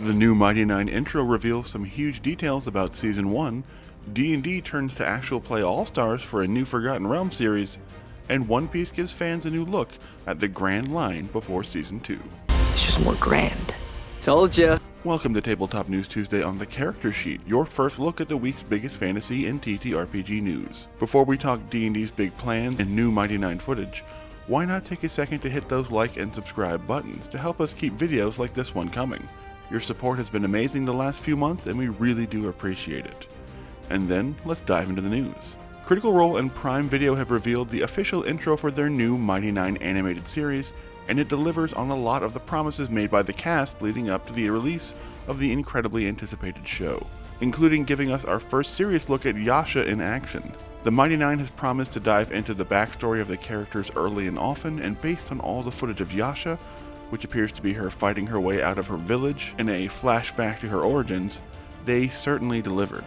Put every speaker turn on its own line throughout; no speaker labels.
The new Mighty Nein intro reveals some huge details about Season 1, D&D turns to actual play All-Stars for a new Forgotten Realms series, and One Piece gives fans a new look at the Grand Line before Season 2.
It's just more grand. Told ya.
Welcome to Tabletop News Tuesday on the Character Sheet, your first look at the week's biggest fantasy and TTRPG news. Before we talk D&D's big plans and new Mighty Nein footage, why not take a second to hit those like and subscribe buttons to help us keep videos like this one coming? Your support has been amazing the last few months and we really do appreciate it. And then, let's dive into the news. Critical Role and Prime Video have revealed the official intro for their new Mighty Nein animated series, and it delivers on a lot of the promises made by the cast leading up to the release of the incredibly anticipated show, including giving us our first serious look at Yasha in action. The Mighty Nein has promised to dive into the backstory of the characters early and often, and based on all the footage of Yasha, which appears to be her fighting her way out of her village in a flashback to her origins, they certainly delivered.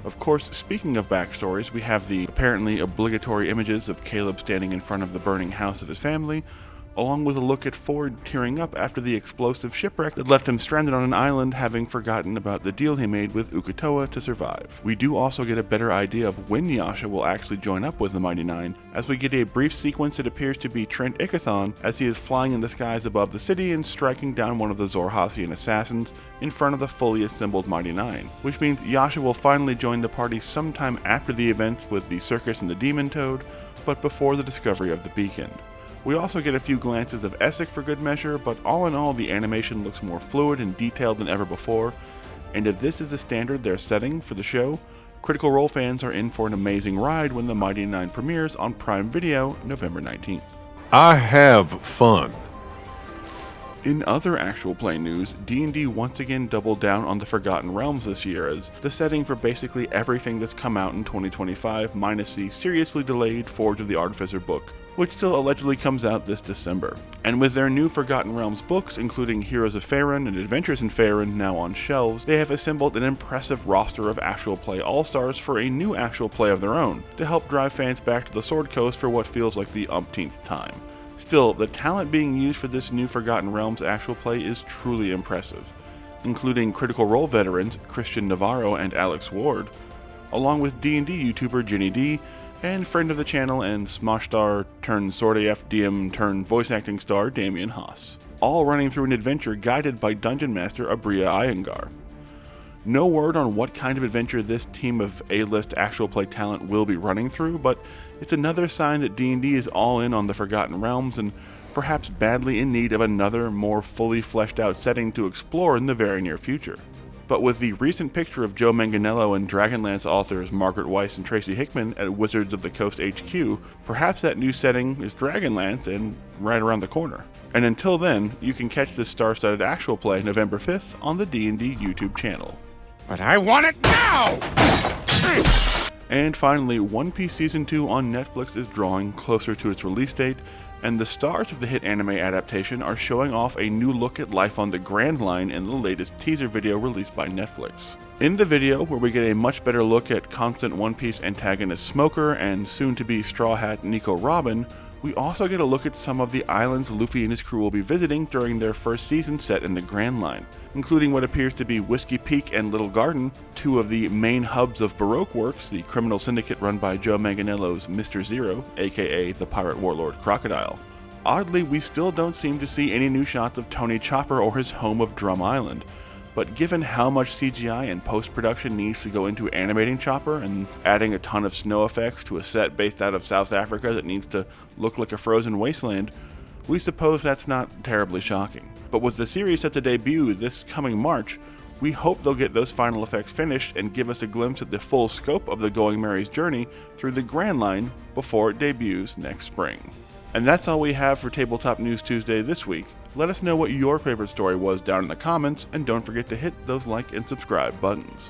Of course, speaking of backstories, we have the apparently obligatory images of Caleb standing in front of the burning house of his family, along with a look at Ford tearing up after the explosive shipwreck that left him stranded on an island, having forgotten about the deal he made with Uk'otoa to survive. We do also get a better idea of when Yasha will actually join up with the Mighty Nein, as we get a brief sequence that appears to be Trent Ickathon as he is flying in the skies above the city and striking down one of the Zorhassian assassins in front of the fully assembled Mighty Nein, which means Yasha will finally join the party sometime after the events with the circus and the demon toad, but before the discovery of the beacon. We also get a few glances of Essek for good measure, but all in all the animation looks more fluid and detailed than ever before, and if this is the standard they're setting for the show, Critical Role fans are in for an amazing ride when the Mighty Nein premieres on Prime Video November 19th.
I have fun.
In other actual play news, D&D once again doubled down on the Forgotten Realms this year as the setting for basically everything that's come out in 2025 minus the seriously delayed Forge of the Artificer book, which still allegedly comes out this December. And with their new Forgotten Realms books, including Heroes of Faerun and Adventures in Faerun now on shelves, they have assembled an impressive roster of actual play all-stars for a new actual play of their own, to help drive fans back to the Sword Coast for what feels like the umpteenth time. Still, the talent being used for this new Forgotten Realms actual play is truly impressive, including Critical Role veterans Christian Navarro and Alex Ward, along with D&D YouTuber Jenny D, and friend of the channel and Smosh star turned Sword AF DM turned voice acting star Damian Haas, all running through an adventure guided by Dungeon Master Abria Iyengar. No word on what kind of adventure this team of A-list actual play talent will be running through, but it's another sign that D&D is all in on the Forgotten Realms and perhaps badly in need of another, more fully fleshed out setting to explore in the very near future. But with the recent picture of Joe Manganiello and Dragonlance authors Margaret Weiss and Tracy Hickman at Wizards of the Coast HQ, perhaps that new setting is Dragonlance and right around the corner. And until then, you can catch this star-studded actual play November 5th on the D&D YouTube channel.
But I want it now!
And finally, One Piece Season 2 on Netflix is drawing closer to its release date, and the stars of the hit anime adaptation are showing off a new look at life on the Grand Line in the latest teaser video released by Netflix. In the video, where we get a much better look at constant One Piece antagonist Smoker and soon-to-be Straw Hat Nico Robin, we also get a look at some of the islands Luffy and his crew will be visiting during their first season set in the Grand Line, including what appears to be Whiskey Peak and Little Garden, two of the main hubs of Baroque Works, the criminal syndicate run by Joe Manganiello's Mr. Zero, aka the pirate warlord Crocodile. Oddly, we still don't seem to see any new shots of Tony Chopper or his home of Drum Island, but given how much CGI and post-production needs to go into animating Chopper and adding a ton of snow effects to a set based out of South Africa that needs to look like a frozen wasteland, we suppose that's not terribly shocking. But with the series set to debut this coming March, we hope they'll get those final effects finished and give us a glimpse at the full scope of the Going Merry's journey through the Grand Line before it debuts next spring. And that's all we have for Tabletop News Tuesday this week. Let us know what your favorite story was down in the comments, and don't forget to hit those like and subscribe buttons.